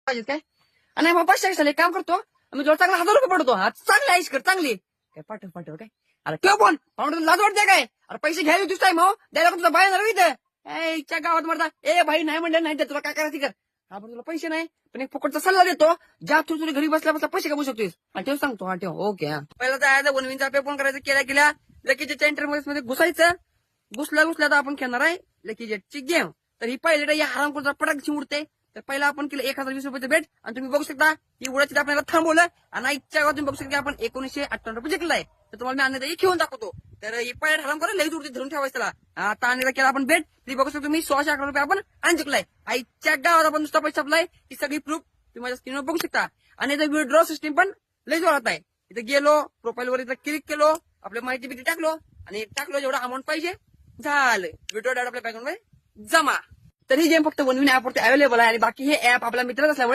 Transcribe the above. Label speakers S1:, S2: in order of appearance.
S1: पाहिजे काय. आणि मग 500 कशाला एक काम करतो मी तुला चांगला 1000 रुपये पडतो. हा चांगली आईश कर चांगली काय पाठव काय. अरे ठेव फोन पाहुणे लाज वाटते काय. अरे पैसे घ्यायला दिसताय मग द्यायला तुझा बाय ना इथं इच्छा गावात म्हणता ए भाई नाही म्हणलं नाही तुला काय करायचं कर. हा पण तुला पैसे नाही पण एक फुकटचा सल्ला देतो ज्या तू तुझ्या घरी बसल्या बसल्या पैसे कमवू शकतोस. हा ठेव सांगतो. हा ठेव ओके. हा पहिला जायचं वनविनचा पे फोन करायचं केल्या लकीच्या इंटरव्ह्यू मध्ये घुसायचं. घुसल्या तर आपण खेळणार आहे लकी जेटची गेम. तर ही पहिले या हराम कोणता पटाकची उडते. तर पहिला आपण केलं 1020 रुपयाचं बेट आणि तुम्ही बघू शकता की उडाची आपल्याला थांबवलं आणि आजच्या गावात तुम्ही बघू शकता आपण 1958 रुपये जिंकलाय. तर तुम्हाला मी अन्य खेळून दाखवतो. तर ही पहिल्या हराम करा लई उडते धरून ठेवायचं त्याला. आता आणि केला आपण बेट तुम्ही बघू शकता तुम्ही 1611 रुपये आपण आणि जिंकलाय. आजच्या गावात आपण नुसता पैसा आपलाय ही सगळी प्रूफ तुम्ही माझ्या स्क्रीनवर बघू शकता. आणि याचा विड्रॉ सिस्टीम पण लई जोरात आहे. इथं गेलो प्रोफाईलवर इथं क्लिक केलो आपल्या माहिती बिती टाकलो आणि टाकलो जेवढा अमाऊंट पाहिजे झालं विड्रॉ डायरेक्ट आपल्या बँकेमध्ये जमा. तर ही गेम फक्त वनविन ऍपवरती अवेलेबल आहे आणि बाकी हे ऍप आपल्या मित्रात असल्यामुळे